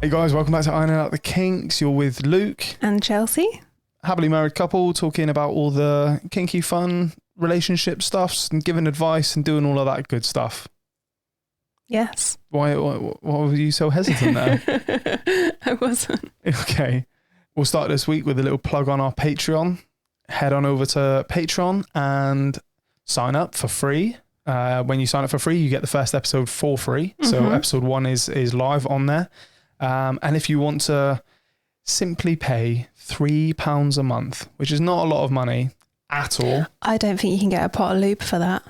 Hey guys, welcome back to Ironing Out the Kinks. You're with Luke and Chelsea. Happily married couple talking about all the kinky fun relationship stuffs and giving advice and doing all of that good stuff. Yes. Why were you so hesitant there? I wasn't. Okay. We'll start this week with a little plug on our Patreon. Head on over to Patreon and sign up for free. When you sign up for free, you get the first episode for free. Mm-hmm. So episode 1 is live on there. And if you want to simply pay £3 a month, which is not a lot of money at all. I don't think you can get a pot of lube for that.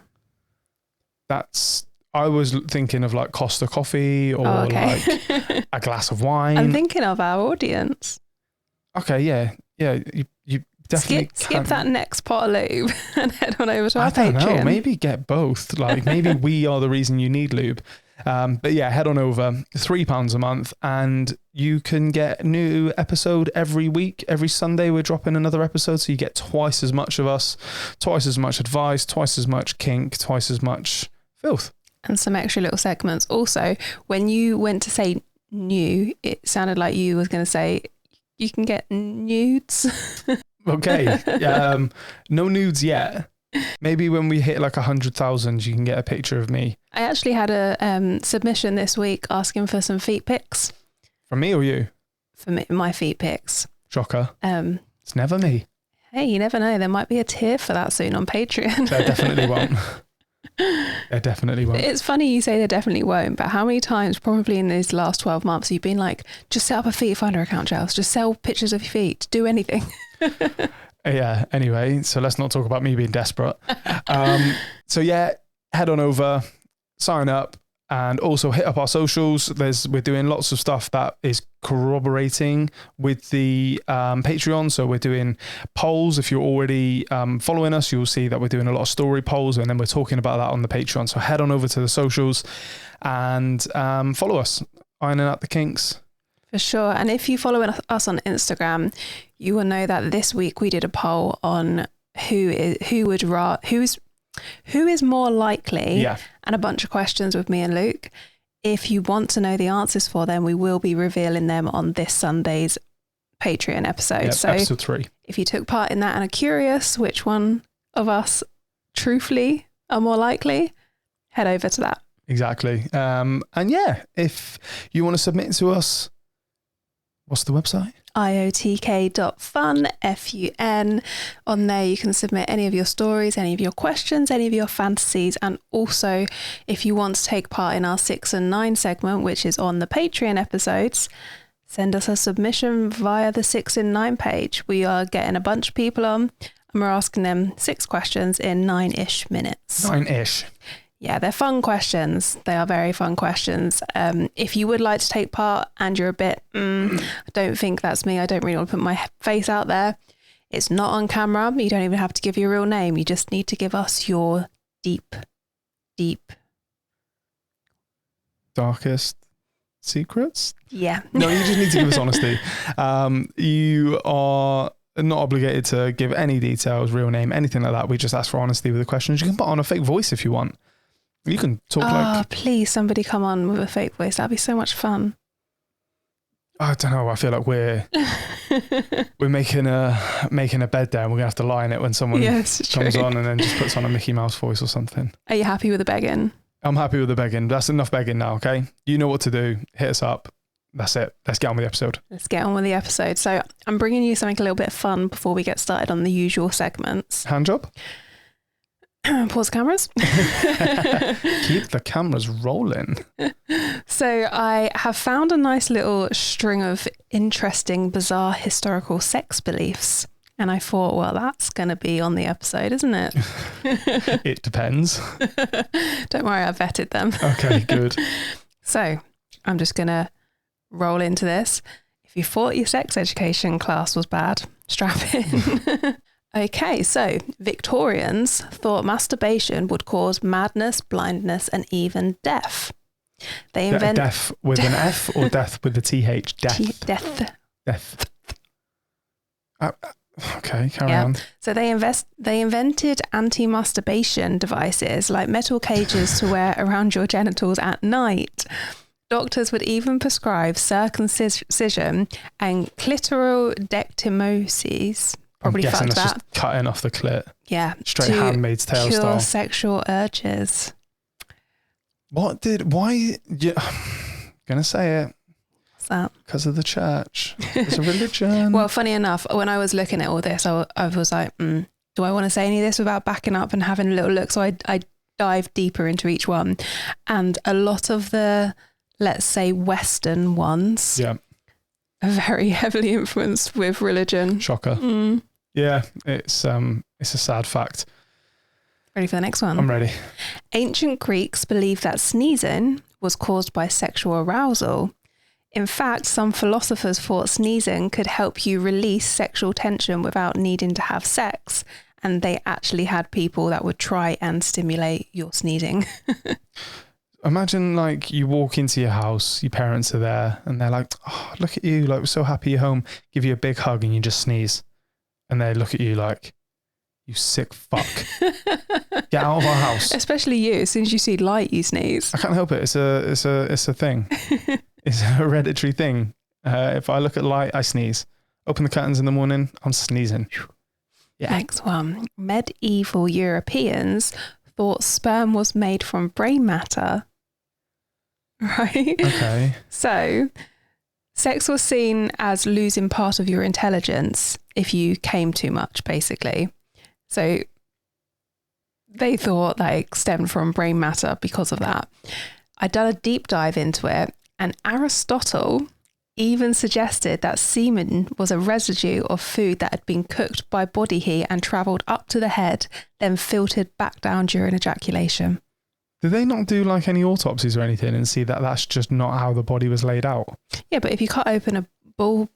I was thinking of like Costa coffee or like a glass of wine. I'm thinking of our audience. Okay, yeah. You definitely skip that next pot of lube and head on over to our Patreon. I don't know, maybe get both. Like maybe we are the reason you need lube. But yeah, head on over, £3 a month, and you can get a new episode every week. Every Sunday we're dropping another episode, so you get twice as much of us, twice as much advice, twice as much kink, twice as much filth. And some extra little segments. Also, when you went to say new, it sounded like you was going to say you can get nudes. Okay. No nudes yet. Maybe when we hit like 100,000, you can get a picture of me. I actually had a submission this week asking for some feet pics. From me or you? For me, my feet pics. Shocker. It's never me. Hey, you never know. There might be a tier for that soon on Patreon. There definitely won't. There definitely won't. It's funny you say there definitely won't, but how many times probably in these last 12 months you've been like, just set up a feet finder account, Charles. Just sell pictures of your feet. Do anything. Yeah, anyway, so let's not talk about me being desperate. So yeah, head on over, sign up, and also hit up our socials. We're doing lots of stuff that is corroborating with the Patreon. So we're doing polls. If you're already following us, you'll see that we're doing a lot of story polls, and then we're talking about that on the Patreon. So head on over to the socials and follow us, Ironing Out the Kinks. For sure. And if you follow us on Instagram, you will know that this week we did a poll on who is more likely, and a bunch of questions with me and Luke. If you want to know the answers for them, we will be revealing them on this Sunday's Patreon episode. Yep, so episode 3. If you took part in that and are curious which one of us truthfully are more likely, head over to that. Exactly. And yeah, if you want to submit to us, what's the website? iotk.fun, F-U-N. On there you can submit any of your stories, any of your questions, any of your fantasies, and also if you want to take part in our 6 and 9 segment, which is on the Patreon episodes, send us a submission via the 6 and 9 page. We are getting a bunch of people on and we're asking them 6 questions in 9-ish minutes. 9-ish. Yeah, they're fun questions. They are very fun questions. If you would like to take part and you're a bit, I don't think that's me. I don't really want to put my face out there. It's not on camera. You don't even have to give your real name. You just need to give us your deep, darkest secrets? Yeah. No, you just need to give us honesty. You are not obligated to give any details, real name, anything like that. We just ask for honesty with the questions. You can put on a fake voice if you want. You can talk like... please, somebody come on with a fake voice. That'd be so much fun. I don't know. I feel like we're making a bed there and we're going to have to lie in it when someone comes on and then just puts on a Mickey Mouse voice or something. Are you happy with the begging? I'm happy with the begging. That's enough begging now, okay? You know what to do. Hit us up. That's it. Let's get on with the episode. Let's get on with the episode. So I'm bringing you something a little bit fun before we get started on the usual segments. Hand job? Pause cameras. Keep the cameras rolling. So I have found a nice little string of interesting, bizarre historical sex beliefs. And I thought, well, that's going to be on the episode, isn't it? It depends. Don't worry, I vetted them. Okay, good. So I'm just going to roll into this. If you thought your sex education class was bad, strap in. Okay, so Victorians thought masturbation would cause madness, blindness, and even death. They invent death with an F or death with a TH? Death. Death. Okay, carry on. So they invented anti-masturbation devices like metal cages to wear around your genitals at night. Doctors would even prescribe circumcision and clitoral dectimosis. Probably I'm guessing fucked that's that. just cutting off the clit. Yeah. Straight to Handmaid's Tale cure style. sexual urges. Why? Yeah, gonna say it. What's that? Because of the church. It's a religion. Well, funny enough, when I was looking at all this, I was like, do I want to say any of this without backing up and having a little look? So I dived deeper into each one. And a lot of the, let's say, Western ones yeah. are very heavily influenced with religion. Shocker. Yeah, it's a sad fact. Ready for the next one? I'm ready. Ancient Greeks believed that sneezing was caused by sexual arousal. In fact, some philosophers thought sneezing could help you release sexual tension without needing to have sex. And they actually had people that would try and stimulate your sneezing. Imagine like you walk into your house, your parents are there and they're like, oh, look at you. Like, we're so happy you're home. Give you a big hug and you just sneeze. And they look at you like, you sick fuck. Get out of our house. Especially you. As soon as you see light, you sneeze. I can't help it. It's a thing. It's a hereditary thing. If I look at light, I sneeze. Open the curtains in the morning, I'm sneezing. Yeah. Next one. Medieval Europeans thought sperm was made from brain matter. Right? Okay. So, sex was seen as losing part of your intelligence if you came too much, basically. So, they thought that it stemmed from brain matter because of that. I'd done a deep dive into it, and Aristotle even suggested that semen was a residue of food that had been cooked by body heat and travelled up to the head, then filtered back down during ejaculation. Did they not do like any autopsies or anything and see that that's just not how the body was laid out? Yeah, but if you cut open a ball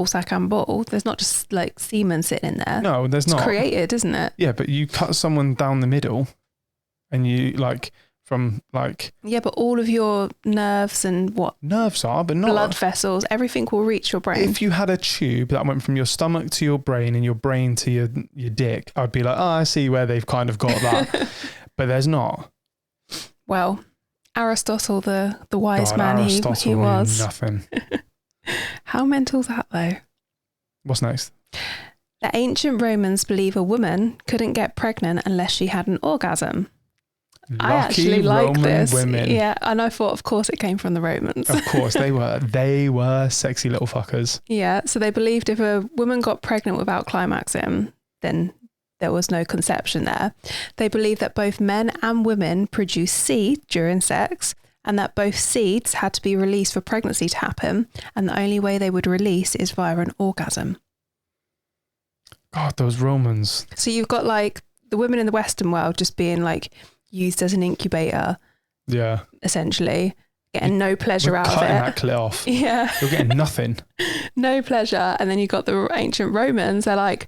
sack and ball, there's not just like semen sitting in there. No, there's not. It's created, isn't it? Yeah, but you cut someone down the middle and you like from like... Yeah, but all of your nerves and what? Nerves are, but not... Blood vessels, everything will reach your brain. If you had a tube that went from your stomach to your brain and your brain to your dick, I'd be like, oh, I see where they've kind of got that. But there's not. Well, Aristotle, the wise God, man Aristotle he was. knew nothing. How mental is that though? What's next? The ancient Romans believe a woman couldn't get pregnant unless she had an orgasm. Lucky I actually like Roman this. women. Yeah, and I thought, of course, it came from the Romans. Of course, they were sexy little fuckers. Yeah, so they believed if a woman got pregnant without climaxing, then there was no conception there. They believed that both men and women produce seed during sex, and that both seeds had to be released for pregnancy to happen, and the only way they would release is via an orgasm. God, those Romans. So you've got like the women in the Western world just being like used as an incubator, Yeah. essentially, getting no pleasure out of Cutting it. that clit off. Yeah. You're getting nothing. No pleasure. And then you've got the ancient Romans, they're like,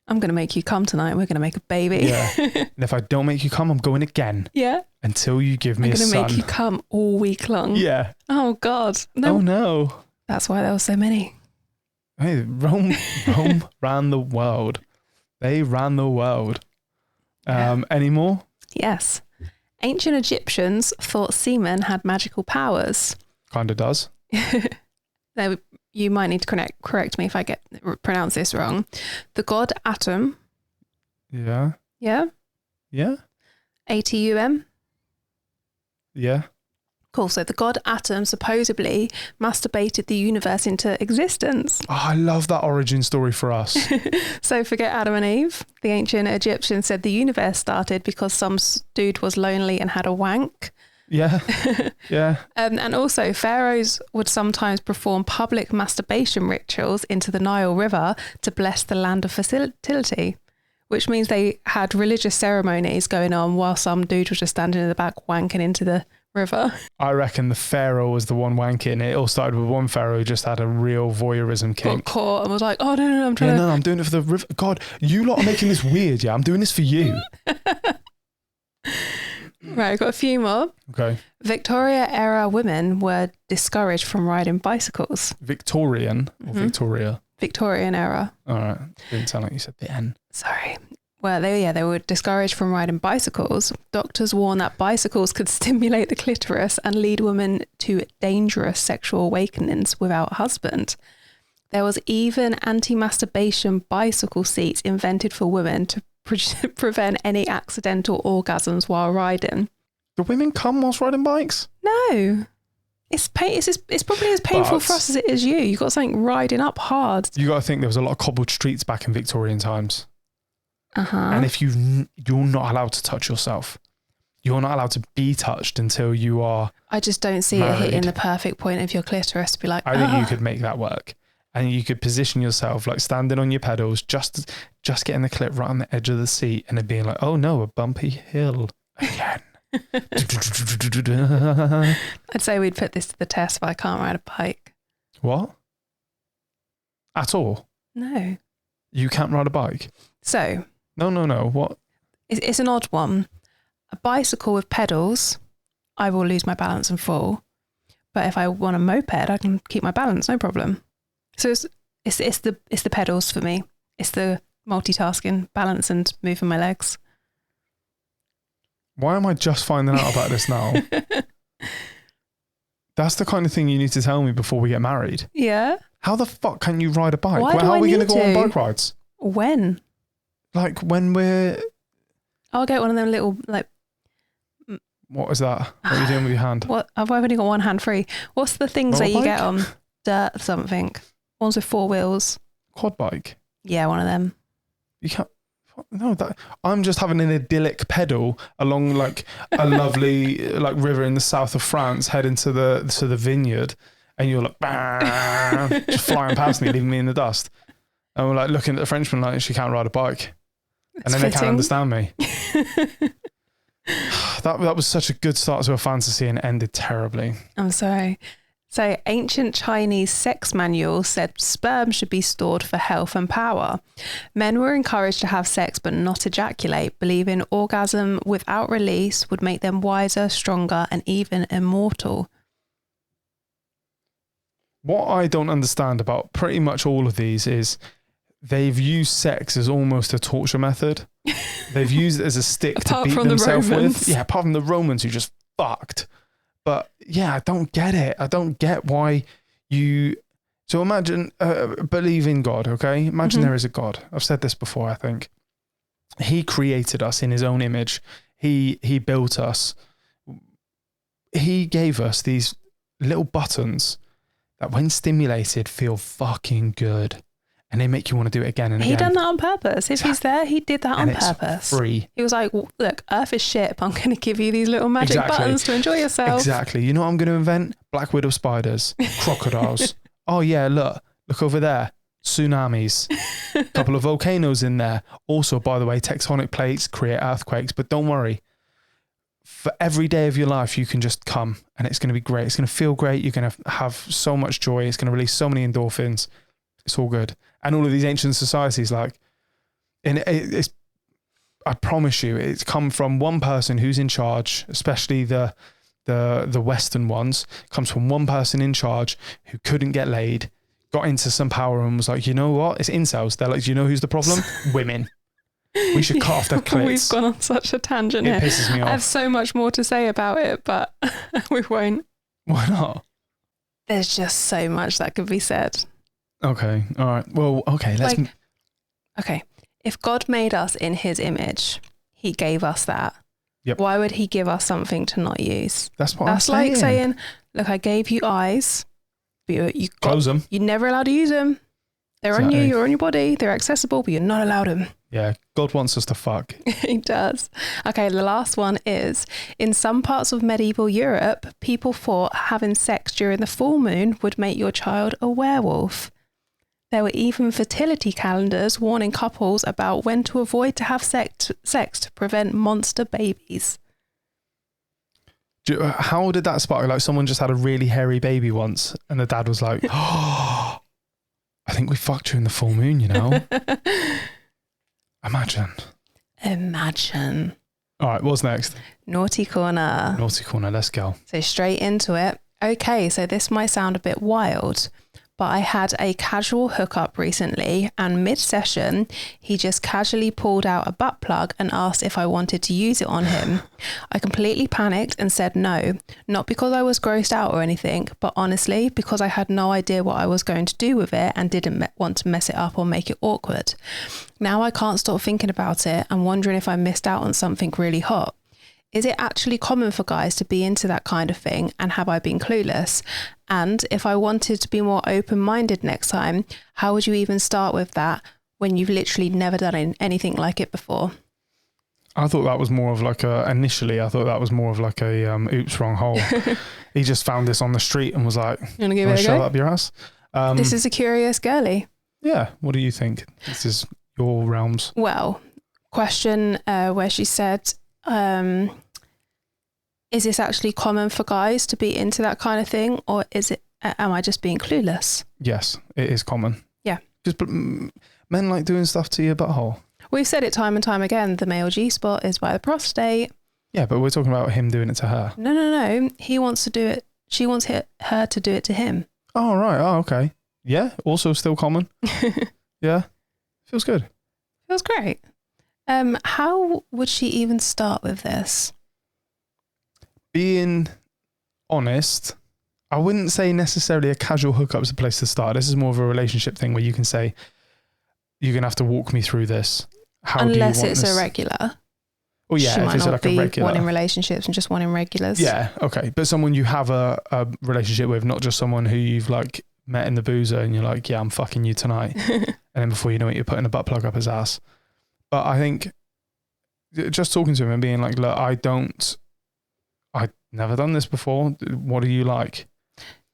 I'm going to make you come tonight. We're going to make a baby. Yeah. And if I don't make you come, I'm going again. Yeah. Until you give me I'm a going to son. make you come all week long. Yeah. Oh, God. No. Oh, no. That's why there were so many. Hey, Rome ran the world. They ran the world. Any more? Yes. Ancient Egyptians thought semen had magical powers. Kind of does. Now, you might need to correct me if I pronounce this wrong. The god Atum. Yeah. Yeah? Yeah. Atum. Yeah. Cool. So the god Atum supposedly masturbated the universe into existence. Oh, I love that origin story for us. So forget Adam and Eve. The ancient Egyptians said the universe started because some dude was lonely and had a wank. Yeah. Yeah. And also pharaohs would sometimes perform public masturbation rituals into the Nile River to bless the land of fertility, which means they had religious ceremonies going on while some dude was just standing in the back wanking into the river. I reckon the pharaoh was the one wanking. It all started with one pharaoh who just had a real voyeurism kink. Got caught and was like, oh, no, I'm trying to... No, I'm doing it for the river. God, you lot are making this weird, yeah? I'm doing this for you. Right, I've got a few more. Okay. Victoria era women were discouraged from riding bicycles. Victorian or Victoria? Victorian era. All right. Didn't sound like you said the N. Sorry. they were discouraged from riding bicycles. Doctors warn that bicycles could stimulate the clitoris and lead women to dangerous sexual awakenings without a husband. There was even anti-masturbation bicycle seats invented for women to prevent any accidental orgasms while riding. Do women come whilst riding bikes? No. It's probably as painful for us as it is you. You've got something riding up hard. You got to think there was a lot of cobbled streets back in Victorian times. Uh-huh. And if you're not allowed to touch yourself, you're not allowed to be touched until you are I just don't see married. it hitting the perfect point of your clitoris to be like, I think you could make that work. And you could position yourself like standing on your pedals, just getting the clip right on the edge of the seat and then being like, oh no, a bumpy hill again. I'd say we'd put this to the test if I can't ride a bike. What? At all? No. You can't ride a bike? So... No. What? It's an odd one. A bicycle with pedals, I will lose my balance and fall. But if I want a moped, I can keep my balance, no problem. So it's the pedals for me. It's the multitasking, balance and moving my legs. Why am I just finding out about this now? That's the kind of thing you need to tell me before we get married. Yeah. How the fuck can you ride a bike? How are we going to go on bike rides? When? Like when we're... I'll get one of them little, like... What is that? What are you doing with your hand? What? I've only got one hand free. What's the things that you get on? Dirt something. Ones with 4 wheels. Quad bike? Yeah, one of them. You can't... No, I'm just having an idyllic pedal along like a lovely like river in the south of France, heading to the vineyard, and you're like just flying past me, leaving me in the dust. And we're like looking at the Frenchman like she can't ride a bike, and then they can't understand me. That was such a good start to a fantasy and ended terribly. I'm sorry. So ancient Chinese sex manuals said sperm should be stored for health and power. Men were encouraged to have sex but not ejaculate, believing orgasm without release would make them wiser, stronger, and even immortal. What I don't understand about pretty much all of these is they've used sex as almost a torture method. They've used it as a stick to beat themselves with. Yeah, apart from the Romans who just fucked. But yeah, I don't get it. I don't get why you... So imagine, believe in God, okay? Imagine there is a God. I've said this before, I think. He created us in his own image. He built us. He gave us these little buttons that when stimulated feel fucking good. And they make you want to do it again and again. He done that on purpose. If he's there, he did that on purpose. Free. He was like, well, look, Earth is shit, but I'm going to give you these little magic buttons to enjoy yourself. Exactly. You know what I'm going to invent? Black widow spiders, crocodiles. Oh yeah, look over there. Tsunamis. A couple of volcanoes in there. Also, by the way, tectonic plates create earthquakes, but don't worry. For every day of your life, you can just come and it's going to be great. It's going to feel great. You're going to have so much joy. It's going to release so many endorphins. It's all good. And all of these ancient societies, like, and it's, I promise you, it's come from one person who's in charge, especially the Western ones, comes from one person in charge who couldn't get laid, got into some power and was like, you know what? It's incels. They're like, do you know who's the problem? Women. We should cut off their clits. We've gone on such a tangent here. It pisses me off. I have so much more to say about it, but we won't. Why not? There's just so much that could be said. Okay. All right. Well, okay. Let's... Okay. If God made us in his image, he gave us that. Yep. Why would he give us something to not use? That's what I'm saying. That's like saying, look, I gave you eyes, but you close them. You're never allowed to use them. They're on you, you're on your body, they're accessible, but you're not allowed them. Yeah, God wants us to fuck. He does. Okay, the last one is, in some parts of medieval Europe, people thought having sex during the full moon would make your child a werewolf. There were even fertility calendars warning couples about when to avoid to have sex to prevent monster babies. How did that spark? Like someone just had a really hairy baby once and the dad was like, oh, I think we fucked during the full moon, you know? Imagine. All right, what's next? Naughty corner. Naughty corner, let's go. So straight into it. Okay, so this might sound a bit wild, but I had a casual hookup recently, and mid-session, he just casually pulled out a butt plug and asked if I wanted to use it on him. I completely panicked and said no, not because I was grossed out or anything, but honestly, because I had no idea what I was going to do with it and didn't want to mess it up or make it awkward. Now I can't stop thinking about it and wondering if I missed out on something really hot. Is it actually common for guys to be into that kind of thing, and have I been clueless? And if I wanted to be more open-minded next time, how would you even start with that when you've literally never done anything like it before? I thought that was more of like initially I thought that was more of like a oops, wrong hole. He just found this on the street and was like, you want to give it a shove go? up your ass? This is a curious girly. Yeah, what do you think? This is your realms. Well, question where she said, is this actually common for guys to be into that kind of thing, or am I just being clueless? Yes, it is common. Yeah. Just men like doing stuff to your butthole. We've said it time and time again, the male G-spot is by the prostate. Yeah, but we're talking about him doing it to her. No. He wants to do it. She wants her to do it to him. Oh, right. Oh, okay. Yeah, also still common. Yeah, feels good. Feels great. How would she even start with this? Being honest, I wouldn't say necessarily a casual hookup is a place to start. This is more of a relationship thing where you can say, you're going to have to walk me through this. Unless it's a regular. Oh yeah, she if might it's not like be a regular. wanting relationships and just wanting regulars. Yeah, okay. But someone you have a relationship with, not just someone who you've like met in the boozer and you're like, yeah, I'm fucking you tonight. And then before you know it, you're putting a butt plug up his ass. But I think just talking to him and being like, look, I've never done this before. What do you like?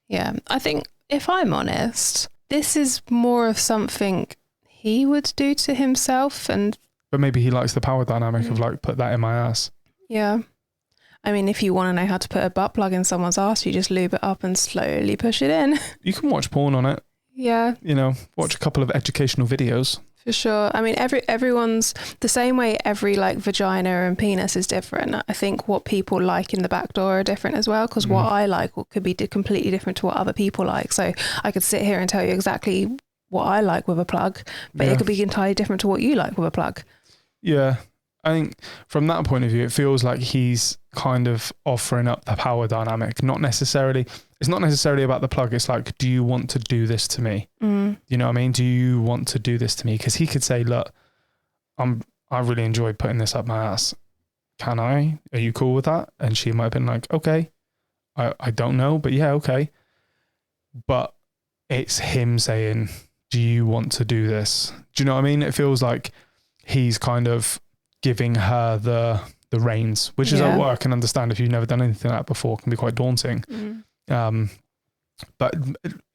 Yeah. I think if I'm honest, this is more of something he would do to himself. But maybe he likes the power dynamic of like, put that in my ass. Yeah. I mean, if you want to know how to put a butt plug in someone's ass, you just lube it up and slowly push it in. You can watch porn on it. Yeah. You know, watch a couple of educational videos. For sure. I mean, everyone's the same way. Every like vagina and penis is different. I think what people like in the back door are different as well, because what I like could be completely different to what other people like. So I could sit here and tell you exactly what I like with a plug, but it could be entirely different to what you like with a plug. Yeah. I think from that point of view, it feels like he's kind of offering up the power dynamic. It's not necessarily about the plug. It's like, do you want to do this to me? You know what I mean? Do you want to do this to me? Because he could say, look, I really enjoy putting this up my ass. Can I? Are you cool with that? And she might have been like, okay, I don't know, but yeah, okay. But it's him saying, do you want to do this? Do you know what I mean? It feels like he's kind of giving her the reins, which is what I can understand. If you've never done anything like that before, it can be quite daunting. But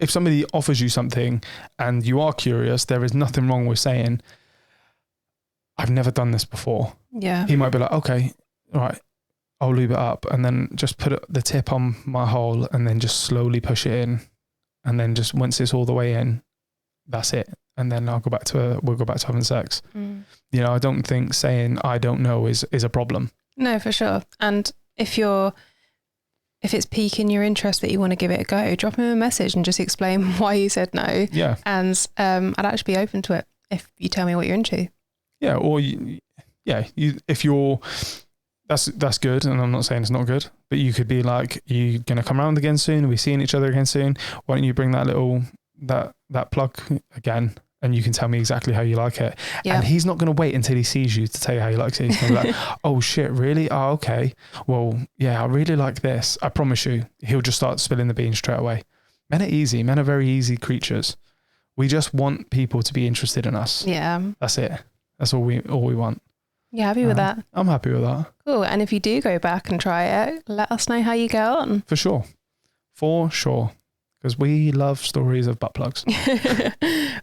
if somebody offers you something and you are curious, there is nothing wrong with saying, I've never done this before. Yeah. He might be like, okay, all right, I'll lube it up and then just put the tip on my hole and then just slowly push it in. And then just once it's all the way in, that's it. And then we'll go back to having sex. You know, I don't think saying I don't know is a problem. No, for sure. And if it's piquing your interest that you want to give it a go, drop him a message and just explain why you said no. Yeah. And I'd actually be open to it if you tell me what you're into. Yeah. Or that's good. And I'm not saying it's not good, but you could be like, you going to come around again soon? Are we seeing each other again soon? Why don't you bring that plug again? And you can tell me exactly how you like it. Yeah. And he's not going to wait until he sees you to tell you how he likes it. He's going to be like, oh shit, really? Oh, okay. Well, yeah, I really like this. I promise you, he'll just start spilling the beans straight away. Men are easy. Men are very easy creatures. We just want people to be interested in us. Yeah. That's it. That's all we want. You happy with that? I'm happy with that. Cool. And if you do go back and try it, let us know how you get on. For sure. Because we love stories of butt plugs.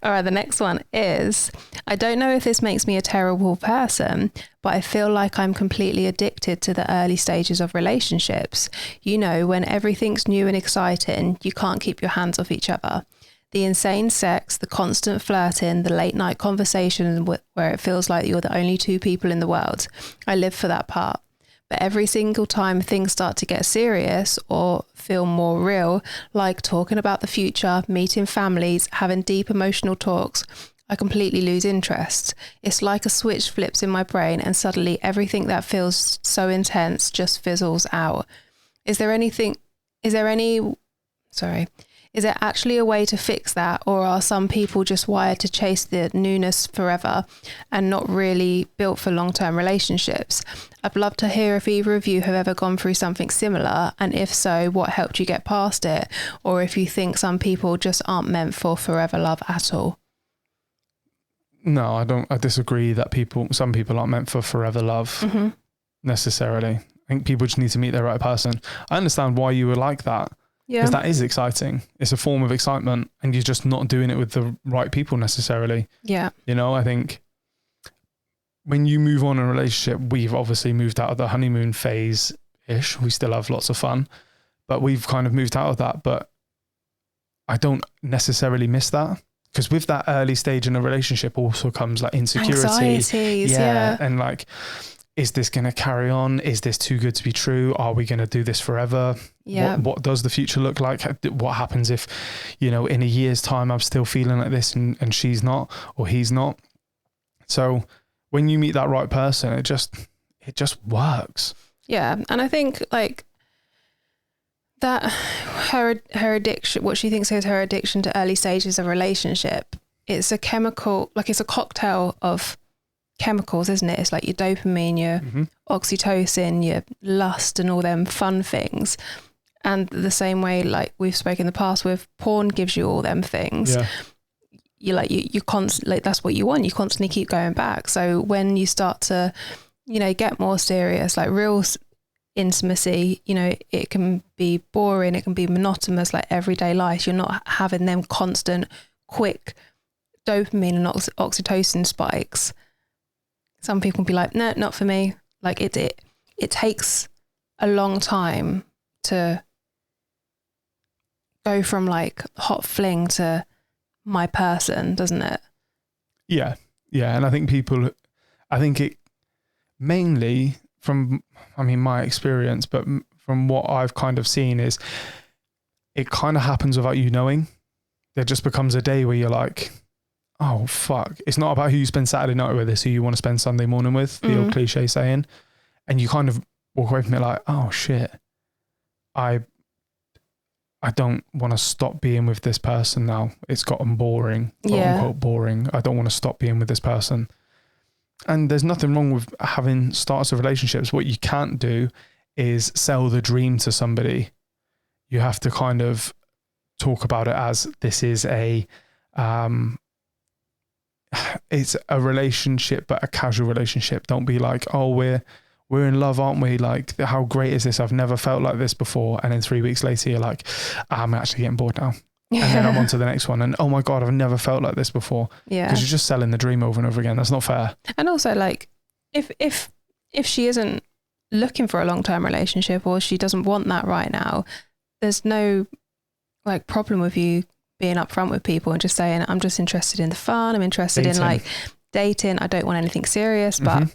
All right, the next one is, I don't know if this makes me a terrible person, but I feel like I'm completely addicted to the early stages of relationships. You know, when everything's new and exciting, you can't keep your hands off each other. The insane sex, the constant flirting, the late night conversation where it feels like you're the only two people in the world. I live for that part. But every single time things start to get serious or feel more real, like talking about the future, meeting families, having deep emotional talks, I completely lose interest. It's like a switch flips in my brain and suddenly everything that feels so intense just fizzles out. Is there actually a way to fix that, or are some people just wired to chase the newness forever and not really built for long-term relationships? I'd love to hear if either of you have ever gone through something similar, and if so, what helped you get past it, or if you think some people just aren't meant for forever love at all. No, I disagree that some people aren't meant for forever love necessarily. I think people just need to meet the right person. I understand why you would like that. Yeah. Because that is exciting. It's a form of excitement, and you're just not doing it with the right people necessarily. Yeah. You know, I think when you move on in a relationship, we've obviously moved out of the honeymoon phase-ish. We still have lots of fun, but we've kind of moved out of that. But I don't necessarily miss that, because with that early stage in a relationship also comes like insecurity. Anxieties, yeah. And like, is this going to carry on? Is this too good to be true? Are we going to do this forever? Yeah. What does the future look like? What happens if, in a year's time, I'm still feeling like this and she's not, or he's not? So when you meet that right person, it just works. Yeah. And I think like that her addiction, what she thinks is her addiction to early stages of a relationship, it's a chemical, like it's a cocktail of chemicals, isn't it? It's like your dopamine, your oxytocin, your lust, and all them fun things. And the same way, like we've spoken in the past with porn, gives you all them things. Yeah. You constantly, like, that's what you want. You constantly keep going back. So when you start to, get more serious, like real intimacy, it can be boring, it can be monotonous, like everyday life. You're not having them constant, quick dopamine and oxytocin spikes. Some people can be like, no, not for me. Like it takes a long time to go from like hot fling to my person, doesn't it? Yeah. Yeah. And I think it mainly from, my experience, but from what I've kind of seen is it kind of happens without you knowing. There just becomes a day where you're like, oh, fuck. It's not about who you spend Saturday night with, it's who you want to spend Sunday morning with, the old cliche saying. And you kind of walk away from it like, oh, shit. I don't want to stop being with this person now. It's gotten boring, quote unquote boring. I don't want to stop being with this person. And there's nothing wrong with having starts of relationships. What you can't do is sell the dream to somebody. You have to kind of talk about it as this is it's a relationship, but a casual relationship. Don't be like, oh, we're in love, aren't we? Like, how great is this? I've never felt like this before. And then 3 weeks later, you're like, I'm actually getting bored now. And then I'm on to the next one. And oh my God, I've never felt like this before. Yeah. Because you're just selling the dream over and over again. That's not fair. And also, like, if she isn't looking for a long-term relationship, or she doesn't want that right now, there's no like problem with you being upfront with people and just saying, I'm just interested in the fun. I'm interested in like dating. I don't want anything serious, but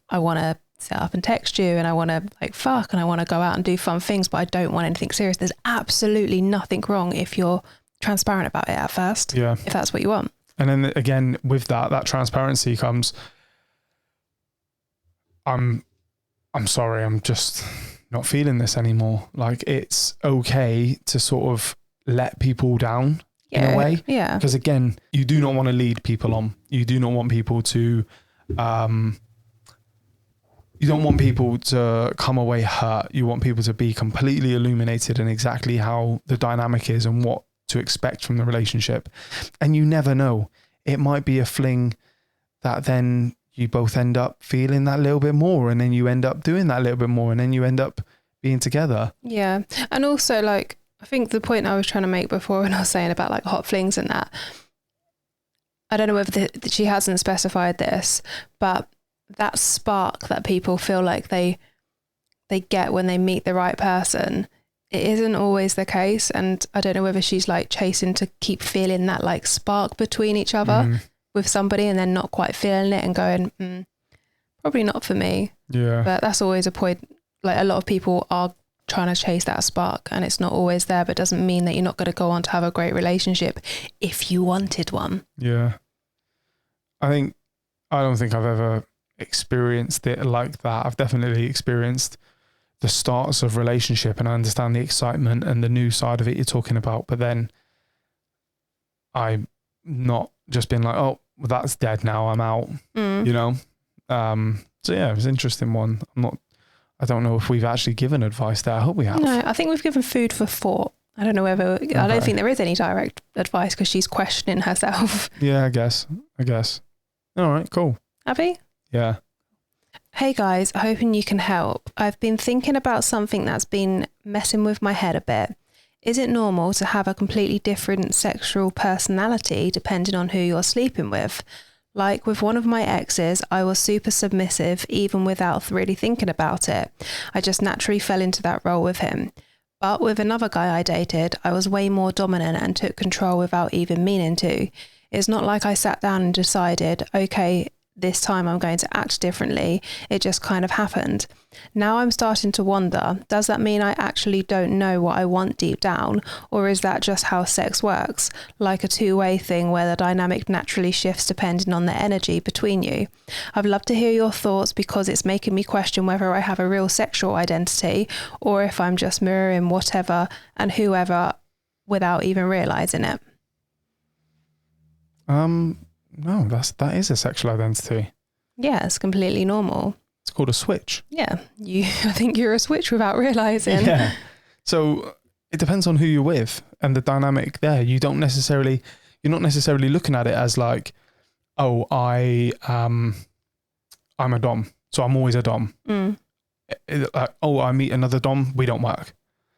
I want to set up and text you, and I want to like fuck, and I want to go out and do fun things, but I don't want anything serious. There's absolutely nothing wrong if you're transparent about it at first. Yeah. If that's what you want. And then again, with that transparency comes, I'm sorry, I'm just not feeling this anymore. Like, it's okay to sort of let people down in a way. Yeah. Because again, you do not want to lead people on. You do not want people to, you don't want people to come away hurt. You want people to be completely illuminated in exactly how the dynamic is and what to expect from the relationship. And you never know. It might be a fling that then you both end up feeling that little bit more, and then you end up doing that little bit more, and then you end up being together. Yeah. And also, like, I think the point I was trying to make before when I was saying about like hot flings and that, I don't know whether she hasn't specified this, but that spark that people feel like they get when they meet the right person, it isn't always the case. And I don't know whether she's like chasing to keep feeling that like spark between each other with somebody, and then not quite feeling it and going, probably not for me. Yeah. But that's always a point like a lot of people are trying to chase that spark and it's not always there, but it doesn't mean that you're not going to go on to have a great relationship if you wanted one. Yeah. I don't think I've ever experienced it like that. I've definitely experienced the starts of relationship and I understand the excitement and the new side of it you're talking about, but then I'm not just been like, oh, well, that's dead now, I'm out, you know? So yeah, it was an interesting one. I don't know if we've actually given advice there. I hope we have. No, I think we've given food for thought. I don't know whether, okay. I don't think there is any direct advice because she's questioning herself. Yeah, I guess. All right, cool. Abby? Yeah. Hey guys, hoping you can help. I've been thinking about something that's been messing with my head a bit. Is it normal to have a completely different sexual personality depending on who you're sleeping with? Like with one of my exes, I was super submissive even without really thinking about it. I just naturally fell into that role with him. But with another guy I dated, I was way more dominant and took control without even meaning to. It's not like I sat down and decided, okay, this time I'm going to act differently. It just kind of happened. Now I'm starting to wonder, does that mean I actually don't know what I want deep down? Or is that just how sex works? Like a two-way thing where the dynamic naturally shifts depending on the energy between you. I'd love to hear your thoughts because it's making me question whether I have a real sexual identity or if I'm just mirroring whatever and whoever without even realizing it. No, that is a sexual identity. Yeah, it's completely normal. It's called a switch. Yeah, I think you're a switch without realizing. Yeah. So it depends on who you're with and the dynamic there. You're not necessarily looking at it as like, oh, I'm a dom, so I'm always a dom. Oh, I meet another dom, we don't work.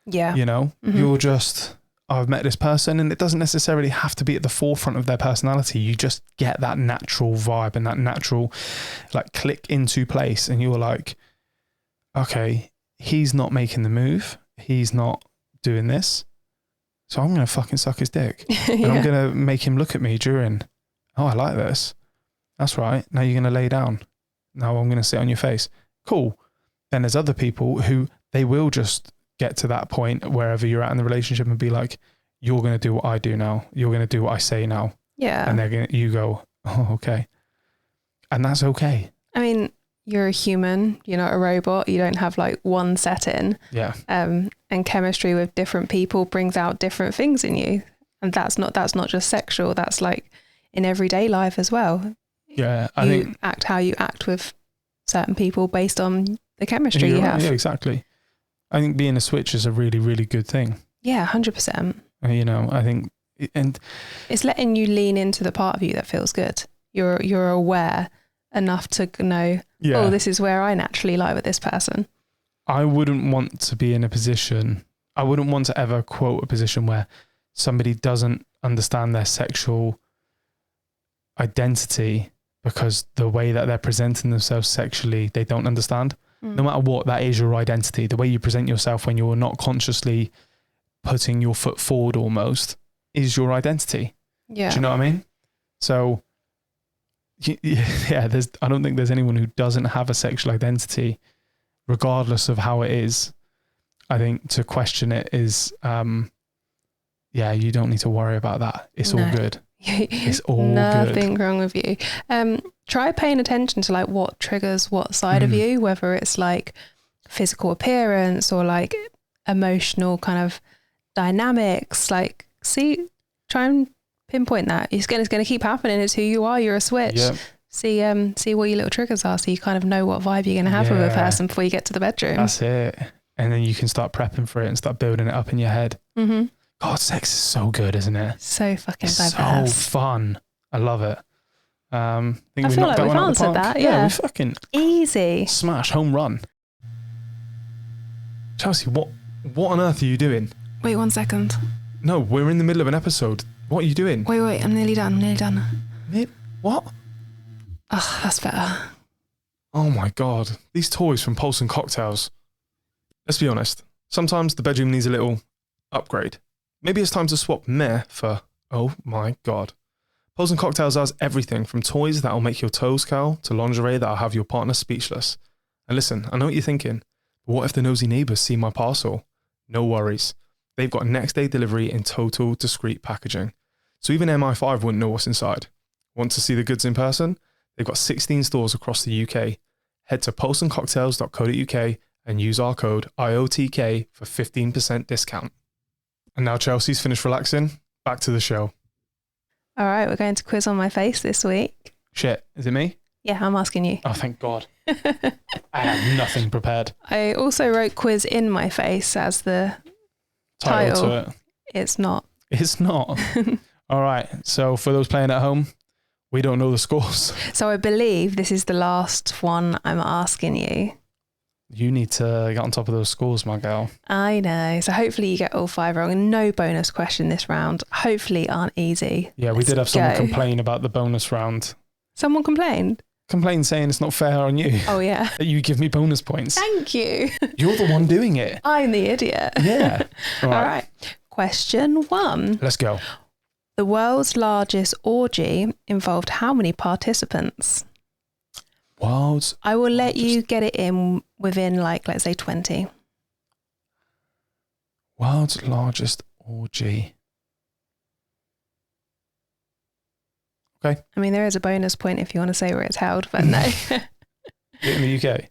Yeah. You know, you're just, I've met this person, and it doesn't necessarily have to be at the forefront of their personality. You just get that natural vibe and that natural like click into place, and you're like, okay, he's not making the move, he's not doing this, so I'm gonna fucking suck his dick. And I'm gonna make him look at me during, oh, I like this, that's right, now you're gonna lay down, now I'm gonna sit on your face. Cool. Then there's other people who they will just get to that point wherever you're at in the relationship and be like, you're going to do what I do now. You're going to do what I say now. Yeah. And you go, oh, okay. And that's okay. I mean, you're a human, you're not a robot. You don't have like one setting. Yeah. And chemistry with different people brings out different things in you. And that's not just sexual. That's like in everyday life as well. Yeah. I think act how you act with certain people based on the chemistry you have. Yeah, exactly. I think being a switch is a really, really good thing. Yeah, 100%. You know, I think, and it's letting you lean into the part of you that feels good. You're aware enough to know, oh, this is where I naturally lie with this person. I wouldn't want to be in a position, I wouldn't want to ever quote a position where somebody doesn't understand their sexual identity because the way that they're presenting themselves sexually, they don't understand. No matter what, that is your identity. The way you present yourself when you're not consciously putting your foot forward almost is your identity. Yeah. Do you know what I mean? So, yeah, I don't think there's anyone who doesn't have a sexual identity, regardless of how it is. I think to question it is, you don't need to worry about that. It's all good. It's all Nothing good. wrong with you. Try paying attention to like what triggers what side of you, whether it's like physical appearance or like emotional kind of dynamics. Like, try and pinpoint that. It's going to keep happening. It's who you are. You're a switch. Yep. See what your little triggers are, so you kind of know what vibe you're going to have with a person before you get to the bedroom. That's it. And then you can start prepping for it and start building it up in your head. God, sex is so good, isn't it? So fucking diverse. So fun. I love it. I feel like we've answered that. Yeah, we fucking easy smash home run. Chelsea, what on earth are you doing? Wait 1 second. No, we're in the middle of an episode. What are you doing? Wait, I'm nearly done. What? Oh, that's better. Oh my God. These toys from Pulse and Cocktails. Let's be honest. Sometimes the bedroom needs a little upgrade. Maybe it's time to swap meh for, oh my God. Pulse and Cocktails has everything from toys that'll make your toes curl to lingerie that'll have your partner speechless. And listen, I know what you're thinking, What if the nosy neighbours see my parcel? No worries. They've got next day delivery in total discreet packaging. So even MI5 wouldn't know what's inside. Want to see the goods in person? They've got 16 stores across the UK. Head to pulseandcocktails.co.uk and use our code IOTK for 15% discount. And now Chelsea's finished relaxing. Back to the show. All right, we're going to quiz on my face this week. Shit, is it me? Yeah, I'm asking you. Oh, thank God. I had nothing prepared. I also wrote quiz in my face as the Title to it. It's not. It's not. All right. So for those playing at home, we don't know the scores. So I believe this is the last one I'm asking you. You need to get on top of those scores, my girl. I know. So hopefully you get all 5 wrong. And no bonus question this round. Hopefully aren't easy. Yeah, we did have someone complain about the bonus round. Someone complained? Complain saying it's not fair on you. Oh, yeah. That you give me bonus points. Thank you. You're the one doing it. I'm the idiot. Yeah. All right. Question 1. Let's go. The world's largest orgy involved how many participants? I will let you get it in within, like, let's say 20. World's largest orgy. Okay. I mean, there is a bonus point if you want to say where it's held, but no. In the UK?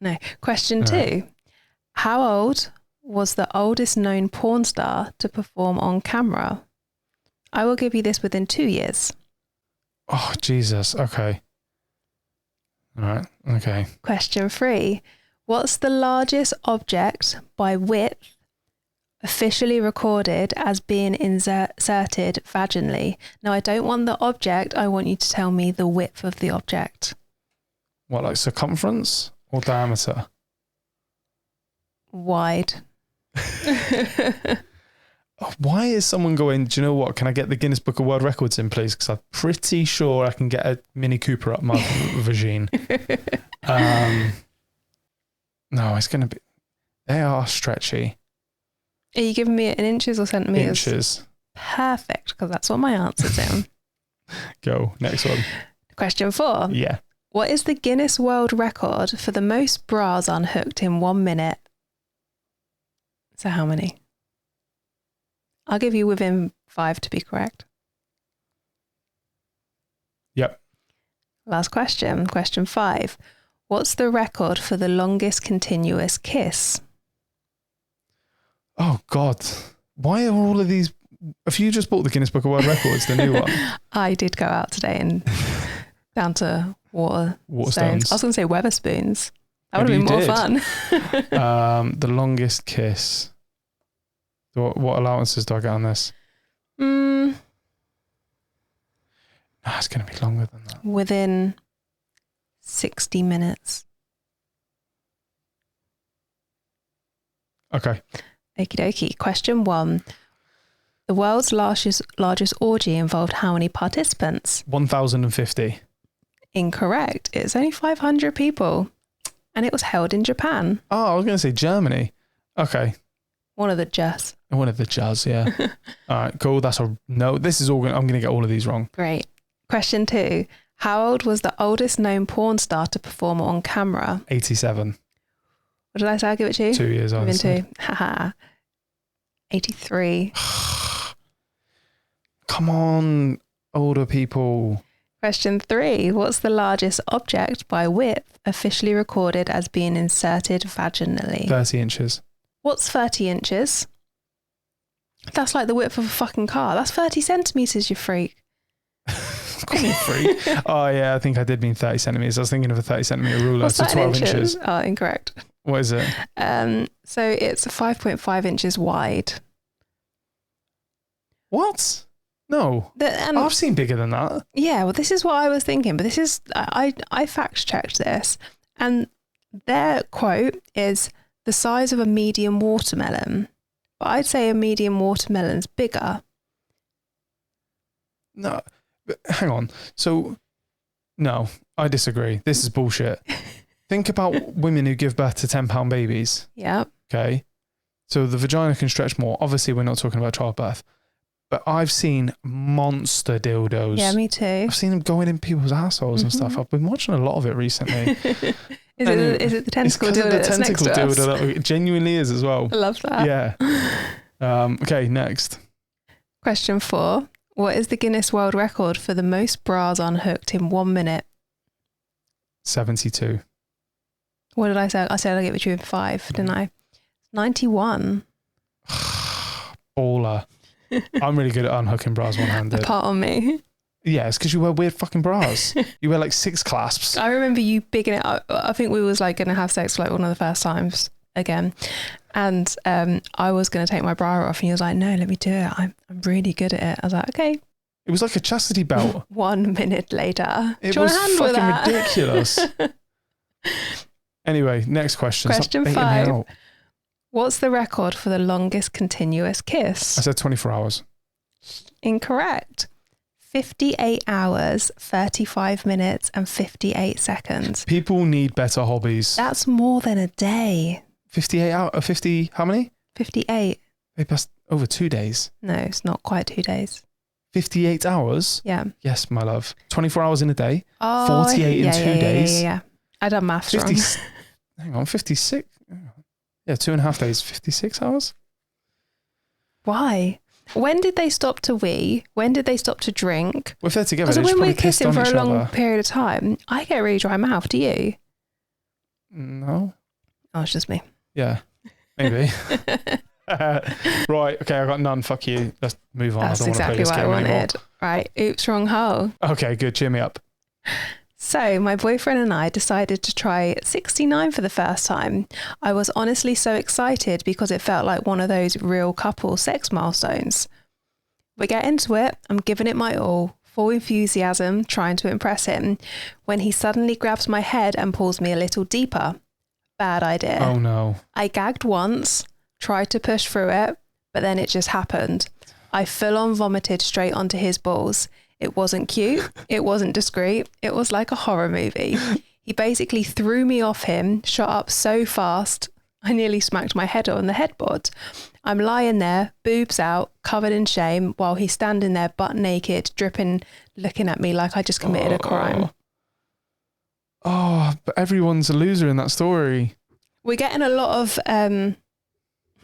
No. Question 2. How old was the oldest known porn star to perform on camera? I will give you this within 2 years. Oh, Jesus. Okay. All right. Okay. Question 3. What's the largest object by width officially recorded as being inserted vaginally? Now, I don't want the object. I want you to tell me the width of the object. What, like circumference or diameter? Wide. Why is someone going, do you know what? Can I get the Guinness Book of World Records in, please? Because I'm pretty sure I can get a Mini Cooper up my vagine. No, it's going to be... They are stretchy. Are you giving me it in inches or centimetres? Inches. Perfect, because that's what my answer's in. Go, next one. Question 4. Yeah. What is the Guinness World Record for the most bras unhooked in 1 minute? So how many? I'll give you within 5 to be correct. Yep. Last question. Question 5. What's the record for the longest continuous kiss? Oh, God. Why are all of these... Have you just bought the Guinness Book of World Records, the new one? I did go out today and down to water stones. I was going to say Weatherspoons. That would have been more fun. The longest kiss. What allowances do I get on this? It's going to be longer than that. Within 60 minutes. Okay. Okie dokie. Question 1. The world's largest orgy involved how many participants? 1,050. Incorrect. It's only 500 people. And it was held in Japan. Oh, I was going to say Germany. Okay. One of the jazz. One of the jazz, yeah. All right, cool. That's a no. This is all. I'm going to get all of these wrong. Great. Question 2. How old was the oldest known porn star to perform on camera? 87. What did I say? I'll give it to you. 2 years, Within obviously. 2. Haha. 83. Come on, older people. Question 3. What's the largest object by width officially recorded as being inserted vaginally? 30 inches. What's 30 inches? That's like the width of a fucking car. That's 30 centimetres, you freak. Call me a freak. Oh, yeah, I think I did mean 30 centimetres. I was thinking of a 30 centimetre ruler. What's So that 12 inches. Oh, incorrect. What is it? So it's 5.5 inches wide. What? No. I've seen bigger than that. Yeah, well, this is what I was thinking. But this is, I fact-checked this. And their quote is the size of a medium watermelon. But I'd say a medium watermelon's bigger. No, but hang on. So, no, I disagree. This is bullshit. Think about women who give birth to 10-pound babies. Yeah. Okay. So the vagina can stretch more. Obviously, we're not talking about childbirth. but I've seen monster dildos. Yeah, me too. I've seen them going in people's assholes and stuff. I've been watching a lot of it recently. Is it the tentacle dildo that's next to us? That it genuinely is as well. I love that. Yeah. Okay, next. Question 4. What is the Guinness World Record for the most bras unhooked in 1 minute? 72. What did I say? I said I'll give it to you in 5, didn't I? 91. Baller. I'm really good at unhooking bras one-handed. Apart on me. Yeah, it's because you wear weird fucking bras. You wear like 6 clasps. I remember you bigging it up. I think we was like going to have sex for like one of the first times again. And I was going to take my bra off and he was like, no, let me do it. I'm really good at it. I was like, okay. It was like a chastity belt. 1 minute later. It was fucking ridiculous. Anyway, next question. Question 5. What's the record for the longest continuous kiss? I said 24 hours. Incorrect. 58 hours, 35 minutes and 58 seconds. People need better hobbies. That's more than a day. 58 hours, 50, how many? 58. They passed over 2 days. No, it's not quite 2 days. 58 hours? Yeah. Yes, my love. 24 hours in a day. Oh, 48 in 2 days. Yeah. I done maths wrong. Hang on, 56. Yeah, 2.5 days, 56 hours. When did they stop to wee? When did they stop to drink? Well, if they're together, So they when probably we're kissed kissing on for each a long other. period of time, I get a really dry mouth. Do you? No. Oh, it's just me. Yeah, maybe. Right, okay, I got none. Fuck you. Let's move on. That's I don't exactly want to what play I this game wanted. Right. Oops, wrong hole. anymore. Okay, good. Cheer me up. So my boyfriend and I decided to try 69 for the first time. I was honestly so excited because it felt like one of those real couple sex milestones. We get into it. I'm giving it my all, full enthusiasm, trying to impress him, when he suddenly grabs my head and pulls me a little deeper. Bad idea. Oh no. I gagged once, tried to push through it, but then it just happened. I full on vomited straight onto his balls. It wasn't cute. It wasn't discreet. It was like a horror movie. He basically threw me off him, shot up so fast, I nearly smacked my head on the headboard. I'm lying there, boobs out, covered in shame, while he's standing there butt naked, dripping, looking at me like I just committed a crime. Oh, but everyone's a loser in that story. We're getting a lot of, I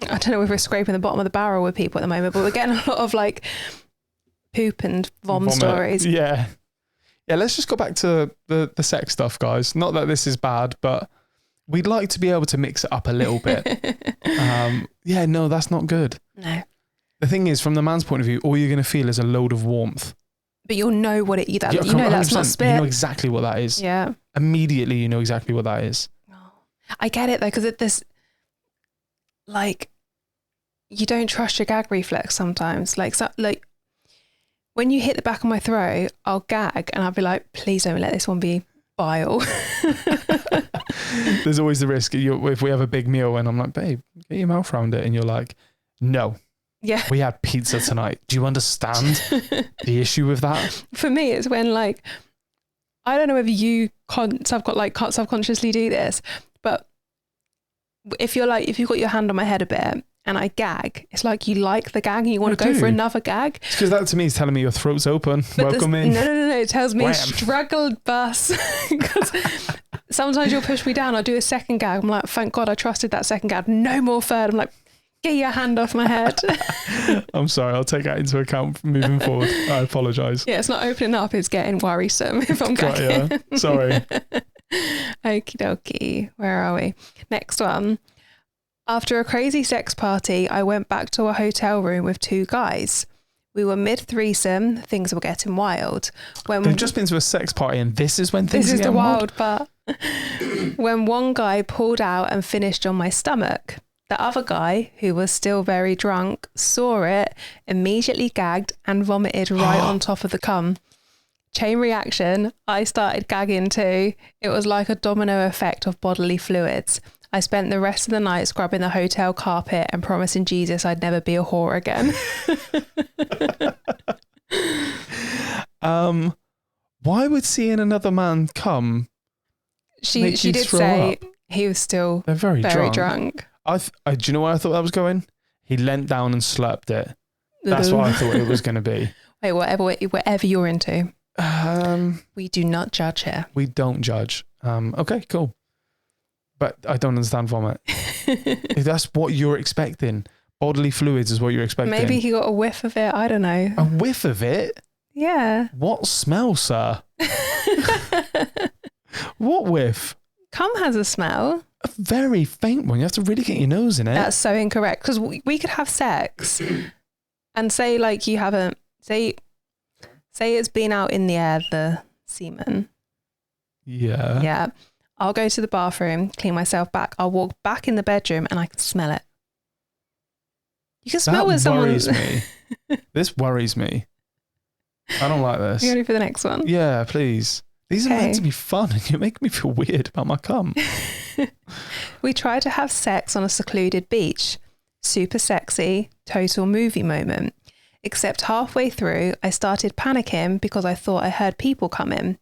don't know if we're scraping the bottom of the barrel with people at the moment, but we're getting a lot of like poop and vomit stories. Yeah. Yeah, let's just go back to the sex stuff, guys. Not that this is bad, but we'd like to be able to mix it up a little bit. Yeah, no, that's not good. No. The thing is, from the man's point of view, all you're going to feel is a load of warmth. But you'll know what you know that's not spit. You know exactly what that is. Yeah. Immediately, you know exactly what that is. I get it though, because this, like, you don't trust your gag reflex sometimes. Like when you hit the back of my throat, I'll gag and I'll be like, please don't let this one be bile. There's always the risk if we have a big meal and I'm like, babe, get your mouth around it, and you're like, no. Yeah. We had pizza tonight. Do you understand the issue with that? For me, it's when, like, I don't know whether you can't subconsciously do this, but if you've got your hand on my head a bit and I gag, it's like you like the gag and you want to go for another gag. It's because that to me is telling me your throat's open. But welcome in. No. It tells me struggled bus. Because sometimes you'll push me down. I'll do a second gag. I'm like, thank God I trusted that second gag. No more third. I'm like, get your hand off my head. I'm sorry. I'll take that into account moving forward. I apologise. Yeah, it's not opening up. It's getting worrisome if I'm gagging. Yeah. Sorry. Okie dokie. Where are we? Next one. After a crazy sex party, I went back to a hotel room with 2 guys. We were mid-threesome. Things were getting wild. They've just been to a sex party and this is when things This is are the getting wild part. When one guy pulled out and finished on my stomach. The other guy, who was still very drunk, saw it, immediately gagged and vomited right on top of the cum. Chain reaction, I started gagging too. It was like a domino effect of bodily fluids. I spent the rest of the night scrubbing the hotel carpet and promising Jesus I'd never be a whore again. Why would seeing another man come? She did say up? He was still very drunk. Do you know where I thought that was going? He leant down and slurped it. That's what I thought it was going to be. Wait, whatever you're into. We do not judge here. We don't judge. Okay, cool. But I don't understand vomit. If that's what you're expecting, bodily fluids is what you're expecting. Maybe he got a whiff of it. I don't know. A whiff of it? Yeah. What smell, sir? What whiff? Cum has a smell. A very faint one. You have to really get your nose in it. That's so incorrect. Because we could have sex and say like you haven't, say it's been out in the air, the semen. Yeah. Yeah. I'll go to the bathroom, clean myself back. I'll walk back in the bedroom and I can smell it. You can smell when someone... That worries me. This worries me. I don't like this. You ready for the next one? Yeah, please. These are meant to be fun and you make me feel weird about my cum. We tried to have sex on a secluded beach. Super sexy, total movie moment. Except halfway through, I started panicking because I thought I heard people coming.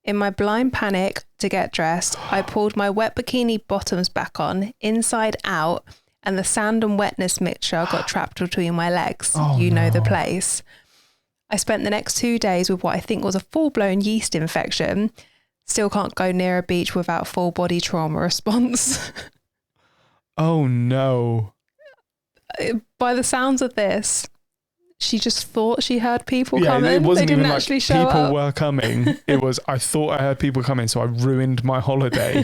In my blind panic to get dressed, I pulled my wet bikini bottoms back on, inside out, and the sand and wetness mixture got trapped between my legs. Oh, you know the place. I spent the next 2 days with what I think was a full-blown yeast infection. Still can't go near a beach without full body trauma response. Oh no. By the sounds of this, she just thought she heard people coming. It wasn't they didn't even actually like show people up. were coming. It was, I thought I heard people coming, so I ruined my holiday.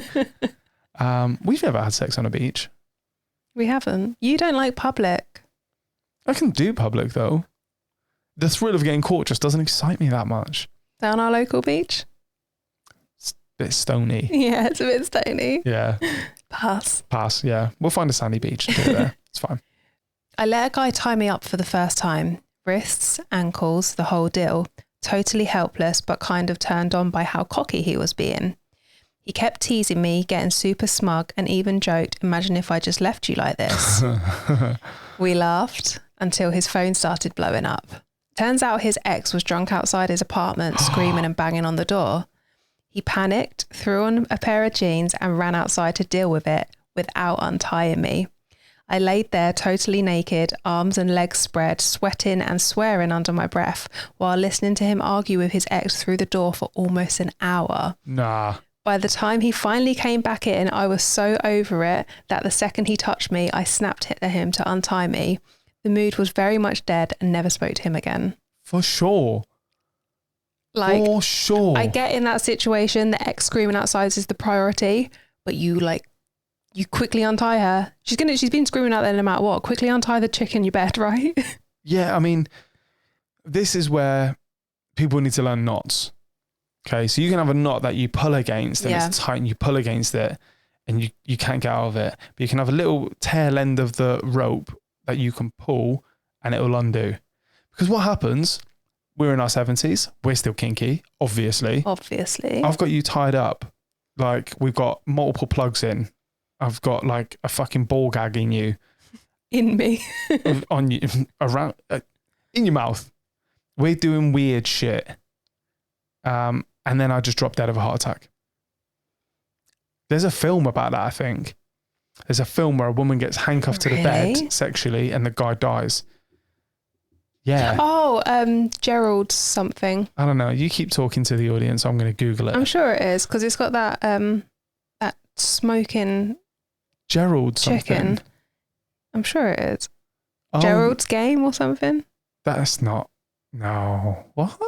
We've never had sex on a beach. We haven't. You don't like public. I can do public though. The thrill of getting caught just doesn't excite me that much. Down our local beach? It's a bit stony. Yeah, it's a bit stony. Yeah. Pass, yeah. We'll find a sandy beach and do it there. It's fine. I let a guy tie me up for the first time. Wrists, ankles, the whole deal. Totally helpless, but kind of turned on by how cocky he was being. He kept teasing me, getting super smug, and even joked, imagine if I just left you like this. We laughed until his phone started blowing up. Turns out his ex was drunk outside his apartment, screaming and banging on the door. He panicked, threw on a pair of jeans and ran outside to deal with it without untying me. I laid there totally naked, arms and legs spread, sweating and swearing under my breath while listening to him argue with his ex through the door for almost an hour. Nah. By the time he finally came back in, I was so over it that the second he touched me, I snapped at him to untie me. The mood was very much dead and never spoke to him again. For sure. For sure. I get in that situation, the ex screaming outside is the priority, but you quickly untie her. She's been screaming out there no matter what. Quickly untie the chick in your bed, right? Yeah, I mean, this is where people need to learn knots. Okay, so you can have a knot that you pull against and it's tight and you pull against it and you can't get out of it. But you can have a little tail end of the rope that you can pull and it will undo. Because what happens, we're in our 70s, we're still kinky, obviously. I've got you tied up. Like, we've got multiple plugs in. I've got like a fucking ball gag in you. In me. On you, around, in your mouth. We're doing weird shit. And then I just dropped dead of a heart attack. There's a film about that, I think. There's a film where a woman gets handcuffed to the bed sexually and the guy dies. Yeah. Oh, Gerald something. I don't know. You keep talking to the audience. I'm going to Google it. I'm sure it is because it's got that that smoking Gerald chicken. Something. I'm sure it is. Gerald's Game or something. That's not. No. What?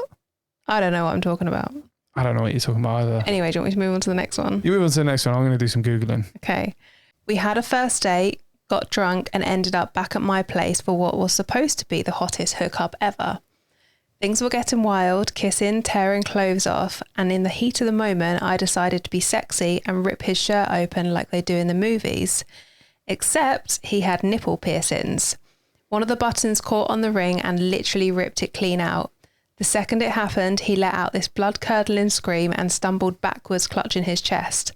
I don't know what I'm talking about. I don't know what you're talking about either. Anyway, do you want me to move on to the next one? You move on to the next one. I'm going to do some Googling. Okay. We had a first date, got drunk and ended up back at my place for what was supposed to be the hottest hookup ever. Things were getting wild, kissing, tearing clothes off, and in the heat of the moment, I decided to be sexy and rip his shirt open like they do in the movies. Except he had nipple piercings. One of the buttons caught on the ring and literally ripped it clean out. The second it happened, he let out this blood-curdling scream and stumbled backwards, clutching his chest.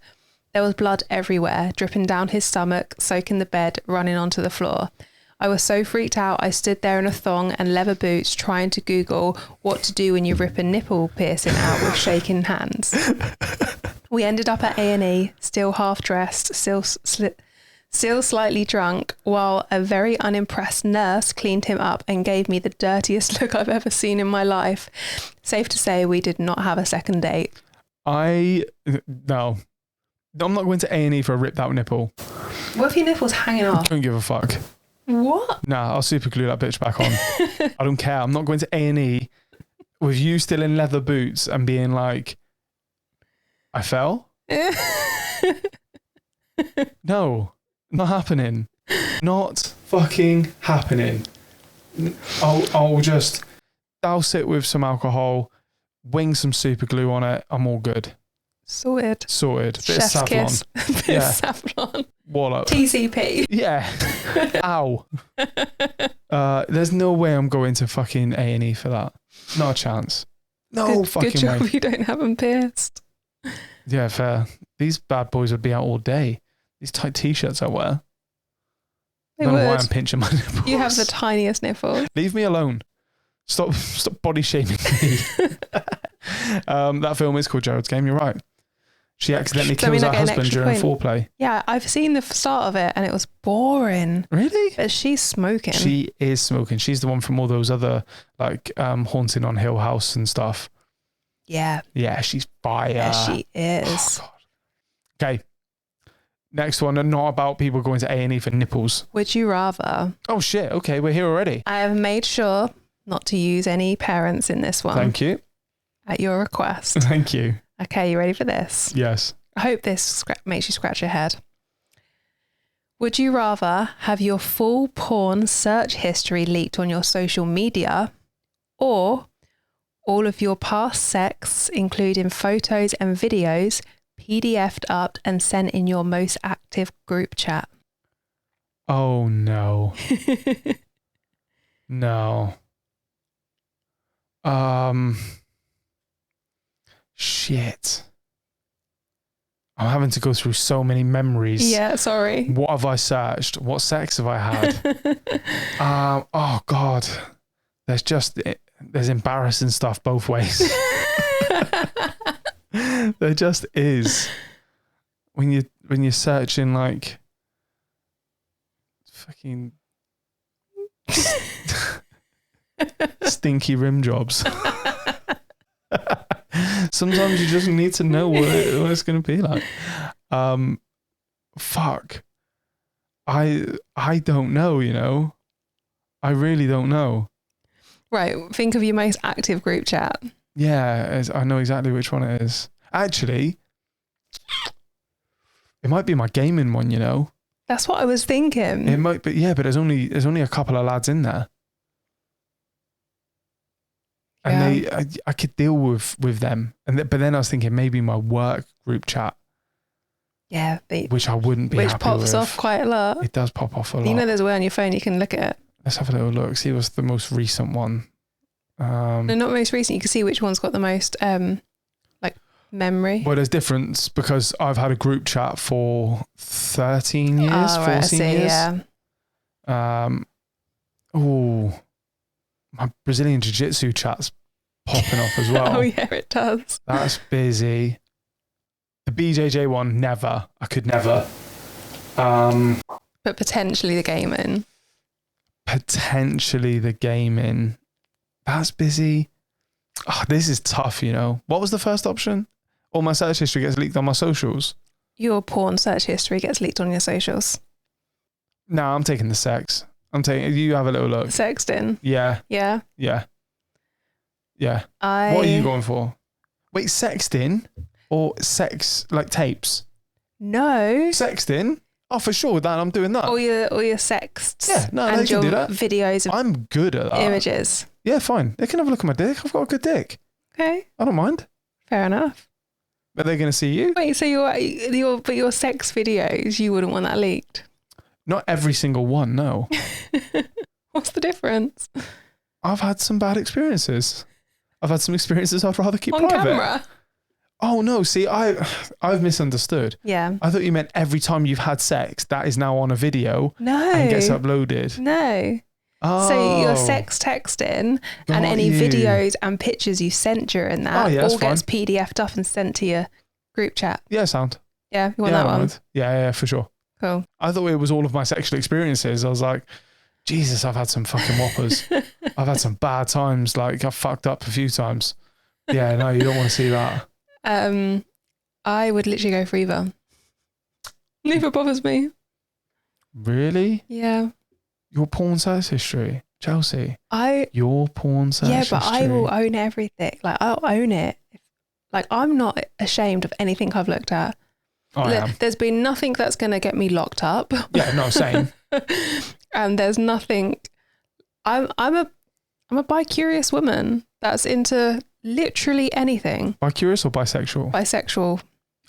There was blood everywhere, dripping down his stomach, soaking the bed, running onto the floor. I was so freaked out, I stood there in a thong and leather boots trying to Google what to do when you rip a nipple piercing out with shaking hands. We ended up at A&E, still half-dressed, Still slightly drunk, while a very unimpressed nurse cleaned him up and gave me the dirtiest look I've ever seen in my life. Safe to say we did not have a second date. No. I'm not going to A&E for a ripped out nipple. What if your nipple's hanging I off? don't give a fuck. What? Nah, I'll super glue that bitch back on. I don't care. I'm not going to A&E with you still in leather boots and being like, I fell? No, not happening. Not fucking happening. I'll just douse it with some alcohol, wing some super glue on it. I'm all good. Sorted. Bit Chef's of Savlon. kiss. Bit of Savlon. Wallop. TCP. Yeah. Ow. There's no way I'm going to fucking A&E for that. Not a chance. No fucking good job way. you don't have them pierced. Yeah, fair. These bad boys would be out all day. These tight t-shirts I wear. They I don't know why would. I'm pinching my nipples. You have the tiniest nipple. Leave me alone. Stop body shaming me. That film is called Gerald's Game. You're right. She accidentally kills her husband during foreplay. Yeah, I've seen the start of it and it was boring. Really? But she's smoking. She is smoking. She's the one from all those other like Haunting on Hill House and stuff. Yeah. Yeah, she's fire. Yeah, she is. Oh, God. Okay. Next one, and not about people going to A&E for nipples. Would you rather? Oh shit, okay, we're here already. I have made sure not to use any parents in this one. Thank you. At your request. Thank you. Okay, you ready for this? Yes. I hope this makes you scratch your head. Would you rather have your full porn search history leaked on your social media, or all of your past sex, including photos and videos, PDF'd up and sent in your most active group chat? Oh no. No. Shit. I'm having to go through so many memories. Yeah, sorry. What have I searched? What sex have I had? Oh God. There's embarrassing stuff both ways. There just is. When you're searching like fucking stinky rim jobs. Sometimes you just need to know what it's going to be like. Fuck. I don't know, you know. I really don't know. Right, think of your most active group chat. Yeah, I know exactly which one it is. Actually, it might be my gaming one, you know. That's what I was thinking. It might be, yeah, but there's only a couple of lads in there. And Yeah. I could deal with them. But then I was thinking maybe my work group chat, Yeah, which I wouldn't be which happy pops with. off quite a lot. It does pop off a lot. You know, there's a way on your phone you can look at it. Let's have a little look. See what's the most recent one. No, not most recent. You can see which one's got the most like memory. Well, there's difference because I've had a group chat for 13 years, 14 I see, years. Yeah. My Brazilian Jiu-Jitsu chat's popping off as well. Oh yeah, it does. That's busy. The BJJ one, never. I could never. But potentially the gaming. Potentially the gaming. That's busy. Oh, this is tough, you know. What was the first option? All my search history gets leaked on my socials. Your porn search history gets leaked on your socials. No, I'm taking the sex. You have a little look. Sexting. Yeah. Yeah. Yeah. Yeah. What are you going for? Wait, sexting or sex like tapes? No. Sexting? Oh, for sure. That I'm doing that. All your sexts. Yeah, no, and they can your do that. videos of I'm good at that. images. Yeah, fine. They can have a look at my dick. I've got a good dick. Okay. I don't mind. Fair enough. But they're going to see you. Wait, so your sex videos, you wouldn't want that leaked? Not every single one, no. What's the difference? I've had some bad experiences. I've had some experiences I'd rather keep On private. camera? Oh no, see, I've misunderstood. Yeah. I thought you meant every time you've had sex, that is now on a video No. and gets uploaded. No. Oh. So your sex texting and any videos and pictures you sent during that all gets PDF'd up and sent to your group chat. Yeah, sound. Yeah, you want that one? Yeah, for sure. Cool. I thought it was all of my sexual experiences. I was like, Jesus, I've had some fucking whoppers. I've had some bad times. Like, I've fucked up a few times. Yeah, no, you don't want to see that. I would literally go for either. Neither bothers me. Really? Yeah. Your porn search history, Chelsea. Your porn search Yeah, history. but I will own everything. Like, I'll own it. Like, I'm not ashamed of anything I've looked at. I am. There's been nothing that's going to get me locked up. Yeah, no, same. And there's nothing. I'm a bi-curious woman that's into literally anything. Bi-curious or bisexual? Bisexual.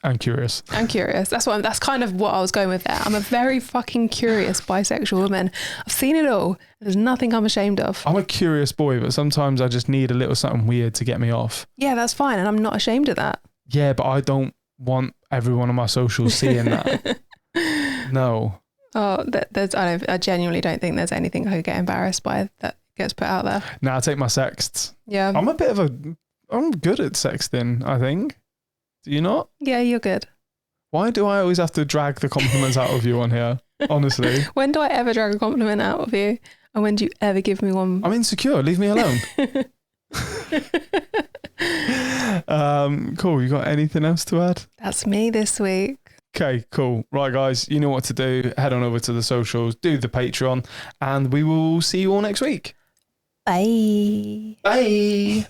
And curious. And curious. That's kind of what I was going with there. I'm a very fucking curious bisexual woman. I've seen it all. There's nothing I'm ashamed of. I'm a curious boy, but sometimes I just need a little something weird to get me off. Yeah, that's fine. And I'm not ashamed of that. Yeah, but I don't want everyone on my socials seeing that. No. Oh, I genuinely don't think there's anything I could get embarrassed by that gets put out there. Now I take my sexts. Yeah. I'm good at sexting, I think. Do you not? Yeah, you're good. Why do I always have to drag the compliments out of you on here? Honestly. When do I ever drag a compliment out of you? And when do you ever give me one? I'm insecure. Leave me alone. Cool. You got anything else to add? That's me this week. Okay, cool. Right, guys, you know what to do. Head on over to the socials, do the Patreon, and we will see you all next week. Bye. Bye.